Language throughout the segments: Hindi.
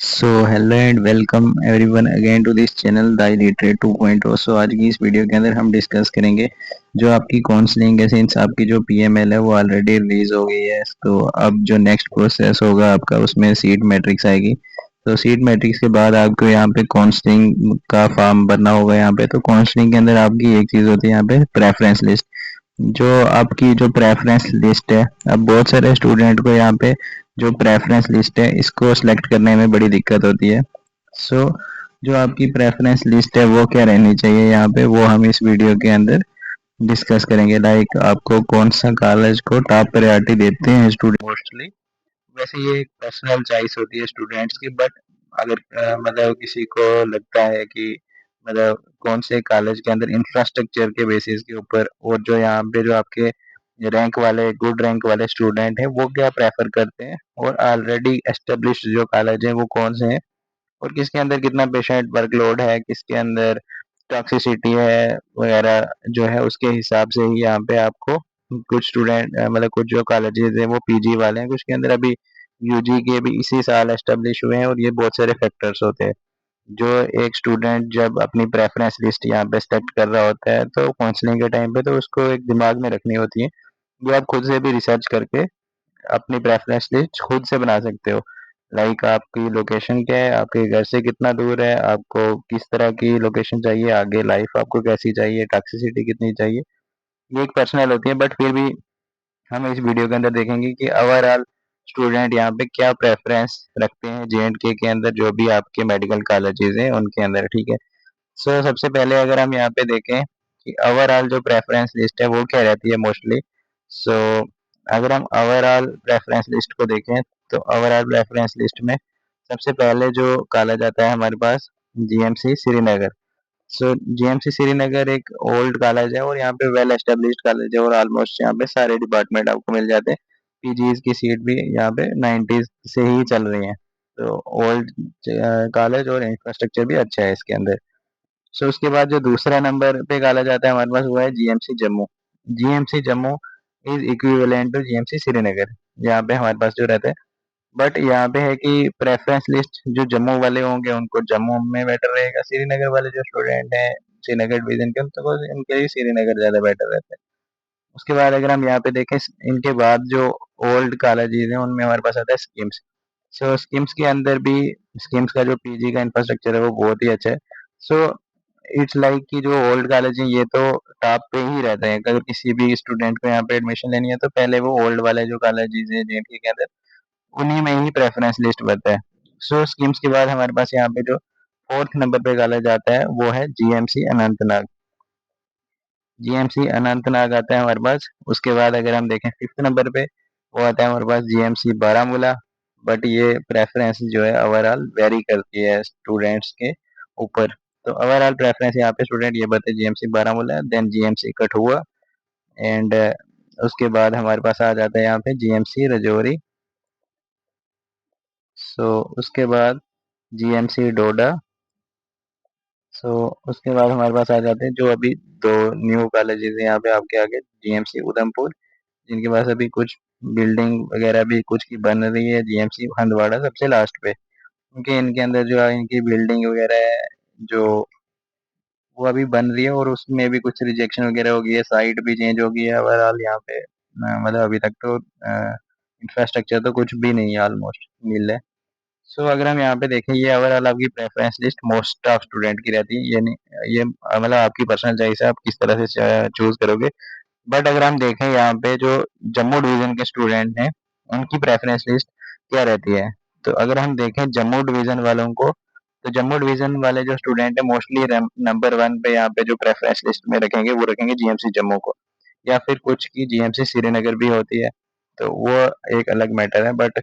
So hello and welcome everyone again to this channel the illiterate 2.0। So आज की इस वीडियो के अंदर हम डिस्कस करेंगे जो आपकी काउंसलिंग है, सिंस आपकी जो पीएमएल है वो ऑलरेडी रिलीज हो गई है। तो अब जो नेक्स्ट प्रोसेस होगा आपका, उसमें सीट मैट्रिक्स आएगी। तो सीट मैट्रिक्स के बाद आपको यहाँ पे काउंसलिंग का फॉर्म भरना होगा। यहाँ पे तो काउंसलिंग के अंदर आपकी एक चीज़ होती है, यहाँ पे प्रेफरेंस लिस्ट। जो आपकी जो प्रेफरेंस लिस्ट है, अब बहुत सारे स्टूडेंट को यहाँ पे जो प्रेफरेंस लिस्ट है इसको सिलेक्ट करने में बड़ी दिक्कत होती है। सो जो आपकी प्रेफरेंस लिस्ट है वो क्या रहनी चाहिए यहाँ पे, वो हम इस वीडियो के अंदर डिस्कस करेंगे। लाइक आपको कौन सा कॉलेज को टॉप प्रायोरिटी देते हैं स्टूडेंट मोस्टली। वैसे ये एक पर्सनल चॉइस होती है स्टूडेंट्स की, बट अगर मतलब किसी को लगता है कि मतलब कौन से कॉलेज के अंदर इंफ्रास्ट्रक्चर के बेसिस के ऊपर, और जो यहाँ पे जो आपके रैंक वाले गुड रैंक वाले स्टूडेंट हैं वो क्या प्रेफर करते हैं, और ऑलरेडी एस्टेब्लिश्ड जो कॉलेज है वो कौन से हैं, और किसके अंदर कितना पेशेंट वर्कलोड है, किसके अंदर टॉक्सिसिटी है वगैरह जो है, उसके हिसाब से ही यहाँ पे आपको कुछ स्टूडेंट मतलब कुछ जो कॉलेजेस हैं वो पीजी वाले हैं, कुछ के अंदर अभी यूजी के भी इसी साल एस्टेब्लिश हुए हैं, और ये बहुत सारे फैक्टर्स होते हैं। जो एक स्टूडेंट जब अपनी प्रेफरेंस लिस्ट यहाँ पे सेलेक्ट कर रहा होता है तो काउंसलिंग के टाइम पे तो उसको एक दिमाग में रखनी होती है, जो आप खुद से भी रिसर्च करके अपनी प्रेफरेंस लिस्ट खुद से बना सकते हो। लाइक आपकी लोकेशन क्या है, आपके घर से कितना दूर है, आपको किस तरह की लोकेशन चाहिए, आगे लाइफ आपको कैसी चाहिए, टॉक्सिसिटी कितनी चाहिए, ये एक पर्सनल होती है। बट फिर भी हम इस वीडियो के अंदर देखेंगे कि ओवरऑल स्टूडेंट यहाँ पे क्या प्रेफरेंस रखते हैं जे&के अंदर, जो भी आपके मेडिकल कॉलेजेस हैं उनके अंदर। ठीक है। सो सबसे पहले अगर हम यहाँ पे देखें कि ओवरऑल जो प्रेफरेंस लिस्ट है वो क्या रहती है मोस्टली। सो अगर हम ओवरऑल प्रेफरेंस लिस्ट को देखें तो ओवरऑल प्रेफरेंस लिस्ट में सबसे पहले जो कॉलेज आता है हमारे पास, जीएमसी श्रीनगर। सो जीएमसी श्रीनगर एक ओल्ड कॉलेज है और यहाँ पे वेल एस्टेब्लिश्ड कॉलेज है, और ऑलमोस्ट यहाँ पे सारे डिपार्टमेंट आपको मिल जाते हैं। पीजीज की सीट भी यहाँ पे 90s से ही चल रही है। तो ओल्ड कॉलेज और इंफ्रास्ट्रक्चर भी अच्छा है इसके अंदर। सो उसके बाद जो दूसरा नंबर पे कॉलेज आता है हमारे पास वो है GMC Jammu. GMC Jammu is equivalent to GMC Srinagar, यहाँ पे हमारे पास जो रहता है। बट यहाँ पे है कि प्रेफरेंस लिस्ट जो जम्मू वाले होंगे उनको जम्मू में बेटर रहेगा, श्रीनगर वाले जो स्टूडेंट हैं श्रीनगर डिवीजन के उनको इनके लिए श्रीनगर ज़्यादा बेटर रहता है। उसके बाद अगर हम यहाँ पे देखें इनके बाद जो ओल्ड कॉलेजेस हैं उनमें हमारे पास आता है स्कीम्स। सो स्कीम्स के अंदर भी स्कीम्स का जो पीजी का इंफ्रास्ट्रक्चर है वो बहुत ही अच्छा है। सो इट्स लाइक कि जो ओल्ड कॉलेज है ये तो टॉप पे ही रहते हैं। अगर किसी भी स्टूडेंट को यहाँ पे एडमिशन लेनी है तो पहले वो ओल्ड वाले जो कॉलेजेस हैं जे के अंदर उन्हीं में ही प्रेफरेंस लिस्ट बनता है। सो स्कीम्स के बाद हमारे पास यहाँ पे जो फोर्थ नंबर पे कॉलेज आता है वो है जीएमसी अनंतनाग। जीएमसी अनंतनाग आता है हमारे पास। उसके बाद अगर हम देखें फिफ्थ नंबर पे वो आता है हमारे पास जीएमसी बारामूला। बट ये प्रेफरेंस जो है ओवरऑल वेरी करती है स्टूडेंट्स के ऊपर। तो ओवरऑल प्रेफरेंस यहाँ पे स्टूडेंट ये बताए GMC Baramulla, then GMC Kathua, and उसके बाद हमारे पास आ जाता है यहाँ पे जीएमसी रजौरी। सो उसके बाद जीएमसी डोडा। सो उसके बाद हमारे पास आ जाते हैं जो अभी दो न्यू कॉलेजेस हैं यहाँ पे आपके आगे, जीएमसी उधमपुर, जिनके पास अभी कुछ बिल्डिंग वगैरह भी कुछ की बन रही है, जीएमसी हंदवाड़ा सबसे लास्ट पे, क्योंकि इनके अंदर जो इनकी बिल्डिंग वगैरह है जो वो अभी बन रही है, और उसमें भी कुछ रिजेक्शन वगैरह हो गई है, साइट भी चेंज हो गई है। ओवरऑल यहाँ पे मतलब अभी तक तो इंफ्रास्ट्रक्चर तो कुछ भी नहीं है, ऑलमोस्ट नील है। सो अगर हम यहाँ पे देखें ये ओवरऑल आपकी preference list most of student की रहती है, ये नहीं ये मतलब आपकी पर्सनल चॉइस है, आप किस तरह से चूज करोगे। बट अगर हम देखें यहाँ पे जो जम्मू डिवीजन के स्टूडेंट हैं उनकी प्रेफरेंस लिस्ट क्या रहती है, तो अगर हम देखें जम्मू डिवीजन वालों को, तो जम्मू डिवीजन वाले जो स्टूडेंट है मोस्टली नंबर वन पे यहाँ पे जो प्रेफरेंस लिस्ट में रखेंगे वो रखेंगे जीएमसी जम्मू को, या फिर कुछ की जीएमसी श्रीनगर भी होती है, तो वो एक अलग मैटर है। बट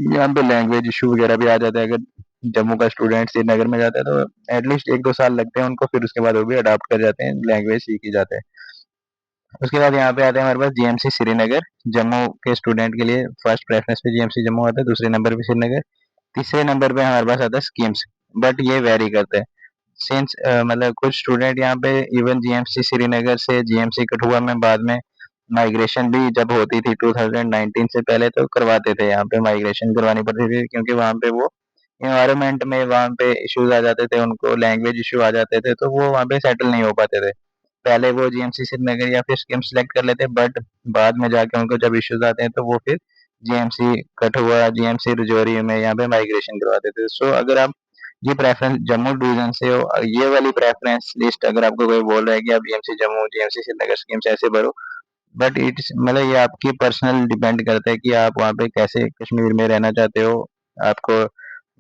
यहाँ पे लैंग्वेज इशू वगैरह भी आ जाता है। अगर जम्मू का स्टूडेंट श्रीनगर में जाता है तो एटलीस्ट 1-2 साल लगते हैं उनको, फिर उसके बाद वो भी अडॉप्ट कर जाते हैं, लैंग्वेज सीख ही जाते हैं। उसके बाद यहाँ पे आते हैं हमारे पास जीएमसी श्रीनगर। जम्मू के स्टूडेंट के लिए फर्स्ट प्रेफरेंस पे जीएमसी जम्मू आता है, दूसरे नंबर पे श्रीनगर, तीसरे नंबर पे हमारे पास आता है स्कीम्स। बट ये वेरी करते हैं सिंस मतलब कुछ स्टूडेंट यहाँ पे इवन जीएमसी श्रीनगर से जीएमसी कठुआ में बाद में माइग्रेशन भी जब होती थी 2019 से पहले तो करवाते थे, यहाँ पे माइग्रेशन करवानी पड़ती थी क्योंकि वहाँ पे वो एनवायरनमेंट में वहाँ पे इश्यूज आ जाते थे, उनको लैंग्वेज इशू आ जाते थे, तो वो वहाँ पे सेटल नहीं हो पाते थे। पहले वो जीएमसी श्रीनगर या फिर स्किम सेलेक्ट कर लेते, बट बाद में जाके उनको जब इश्यूज आते हैं तो वो फिर जीएमसी कठुआ, जीएमसी राजौरी में यहाँ पे माइग्रेशन करवा देते थे। सो अगर आप ये प्रेफरेंस जम्मू डिवीजन से हो, ये वाली प्रेफरेंस लिस्ट अगर आपको कोई बोल रहा है कि आप GMC Jammu, GMC Srinagar scheme से ऐसे भरो, बट इट्स मतलब ये आपकी पर्सनल डिपेंड करता है कि आप वहाँ पे कैसे कश्मीर में रहना चाहते हो। आपको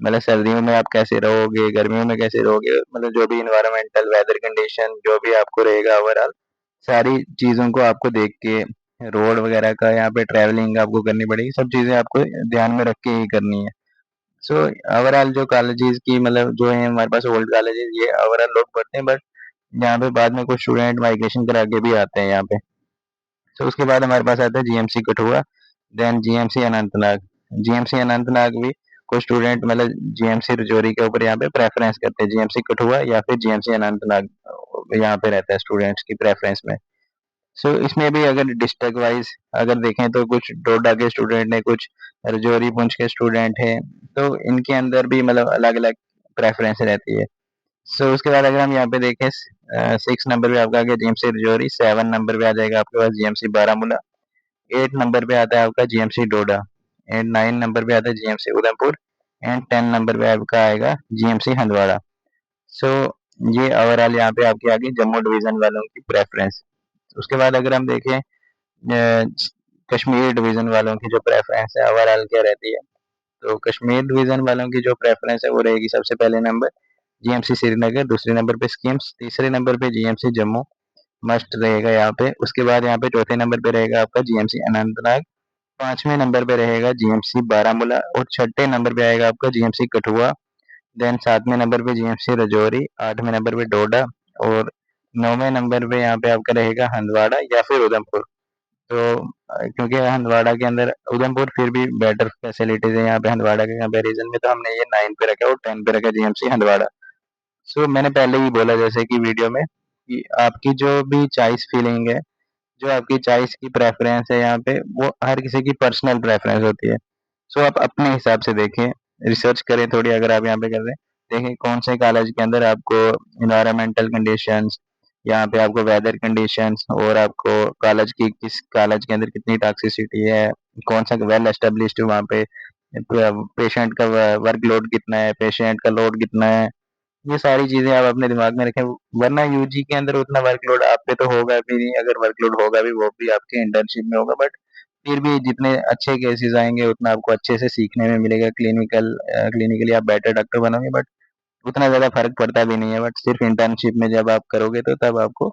मतलब सर्दियों में आप कैसे रहोगे, गर्मियों में कैसे रहोगे, मतलब जो भी इन्वायरमेंटल वेदर कंडीशन जो भी आपको रहेगा ओवरऑल, सारी चीज़ों को आपको देख के रोड वगैरह का यहाँ पे ट्रैवलिंग आपको करनी पड़ेगी, सब चीज़ें आपको ध्यान में रख के ही करनी है। सो ओवरऑल जो कॉलेजेस की मतलब जो है हमारे पास ओल्ड कॉलेजेस, ये ओवरऑल लोग पढ़ते हैं, बट यहाँ पे बाद में कुछ स्टूडेंट माइग्रेशन करा के भी आते हैं यहाँ पे। सो उसके बाद हमारे पास आता है GMC Kathua, then GMC Anantnag. GMC Anantnag भी कुछ स्टूडेंट मतलब जीएमसी राजौरी के ऊपर यहाँ पे प्रेफरेंस करते हैं, जीएमसी कठुआ या फिर जीएमसी अनंतनाग यहाँ पे रहता है स्टूडेंट्स की प्रेफरेंस में। सो इसमें भी अगर डिस्ट्रिक्ट वाइज अगर देखें तो कुछ डोडा के स्टूडेंट है, कुछ राजौरी पुंछ के स्टूडेंट है, तो इनके अंदर भी मतलब अलग अलग प्रेफरेंस रहती है। सो उसके बाद अगर हम यहाँ पे देखें, 6 नंबर पे आपका आ गया जीएमसी राजौरी, 7 नंबर पे आ जाएगा आपके पास जीएमसी बारामूला, 8 नंबर पे आता है आपका जीएमसी डोडा, एंड 9 नंबर पे आता है जीएमसी उधमपुर, एंड 10 नंबर पे आपका आएगा जीएमसी हंदवाड़ा। सो ये ओवरऑल यहाँ पे आपकी आ गई जम्मू डिवीजन वालों की प्रेफरेंस। उसके बाद अगर हम देखें कश्मीर डिवीजन वालों की जो प्रेफरेंस है ओवरऑल क्या रहती है, तो कश्मीर डिवीजन वालों की जो प्रेफरेंस है वो रहेगी सबसे पहले नंबर जीएमसी श्रीनगर, दूसरे नंबर पे स्कीम्स, तीसरे नंबर पे जीएमसी जम्मू मस्ट रहेगा यहाँ पे। उसके बाद यहाँ पे चौथे नंबर पे रहेगा आपका जीएमसी अनंतनाग, पांचवें नंबर पे रहेगा जीएमसी बारामूला, और छठे नंबर पे आएगा आपका जीएमसी कठुआ, देन 7वें नंबर पे जीएमसी राजौरी, 8वें नंबर पे डोडा, और 9वें नंबर पे यहाँ पे आपका रहेगा हंदवाड़ा या फिर उधमपुर। तो क्योंकि हंदवाड़ा के अंदर उधमपुर फिर भी बेटर फैसिलिटीज है यहाँ पे हंदवाड़ा के कंपैरिजन में, तो हमने ये 9 पे रखा और 10 पे रखा जीएमसी हंदवाड़ा। सो मैंने पहले ही बोला जैसे कि वीडियो में कि आपकी जो भी चॉइस फीलिंग है, जो आपकी चॉइस की प्रेफरेंस है यहाँ पे, वो हर किसी की पर्सनल प्रेफरेंस होती है। सो आप अपने हिसाब से देखें, रिसर्च करें थोड़ी अगर आप यहाँ पे कर रहे हैं, देखें कौन से कॉलेज के अंदर आपको इन्वायरमेंटल कंडीशंस, यहाँ पे आपको वेदर कंडीशंस, और आपको कॉलेज की किस कॉलेज के अंदर कितनी टॉक्सिसिटी है, कौन सा वेल एस्टेब्लिश्ड वहाँ पे पेशेंट का वर्कलोड कितना है, पेशेंट का लोड कितना है, ये सारी चीजें आप अपने दिमाग में रखें। वरना यूजी के अंदर उतना वर्कलोड आप पे तो होगा भी नहीं, अगर वर्कलोड होगा भी वो भी आपके इंटर्नशिप में होगा, बट फिर भी जितने अच्छे केसेस आएंगे उतना आपको अच्छे से सीखने में मिलेगा, क्लिनिकली आप बेटर डॉक्टर बनोगे, बट उतना ज़्यादा फर्क पड़ता भी नहीं है। बट सिर्फ इंटर्नशिप में जब आप करोगे तो तब आपको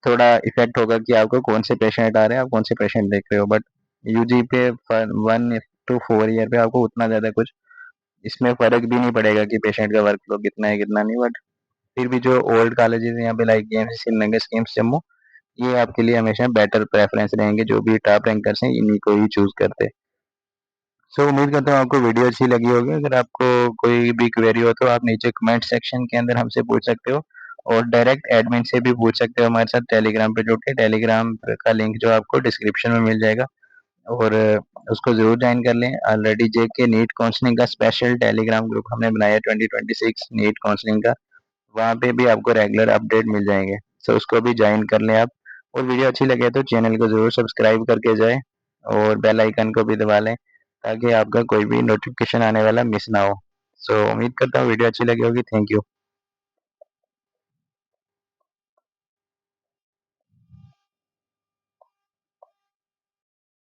थोड़ा इफेक्ट होगा कि आपको कौन से पेशेंट आ रहे हैं, आप कौन से पेशेंट देख रहे हो, बट यूजी पे 1 to 4 ईयर पे आपको उतना ज़्यादा कुछ इसमें फ़र्क भी नहीं पड़ेगा कि पेशेंट का वर्कलोड कितना है कितना नहीं। बट फिर भी जो ओल्ड कॉलेजेस हैं यहाँ पे like games Srinagar, schemes Jammu, ये आपके लिए हमेशा बेटर प्रेफरेंस रहेंगे, जो भी टॉप रैंकर्स हैं इन्हीं को ही चूज करते हैं। सो उम्मीद करता हूँ आपको वीडियो अच्छी लगी होगी। अगर आपको कोई भी क्वेरी हो तो आप नीचे कमेंट सेक्शन के अंदर हमसे पूछ सकते हो, और डायरेक्ट एडमिन से भी पूछ सकते हो हमारे साथ टेलीग्राम पे जुड़ के। टेलीग्राम का लिंक जो आपको डिस्क्रिप्शन में मिल जाएगा, और उसको ज़रूर ज्वाइन कर लें। ऑलरेडी जेके नीट काउंसलिंग का स्पेशल टेलीग्राम ग्रुप हमने बनाया 2026 नीट काउंसलिंग का, वहाँ पे भी आपको रेगुलर अपडेट मिल जाएंगे। सो उसको भी ज्वाइन कर लें आप, और वीडियो अच्छी लगे तो चैनल को ज़रूर सब्सक्राइब करके जाएं, और बेल आइकन को भी दबा लें ताकि आपका कोई भी नोटिफिकेशन आने वाला मिस ना हो। सो उम्मीद करता हूँ वीडियो अच्छी लगी होगी। Thank you.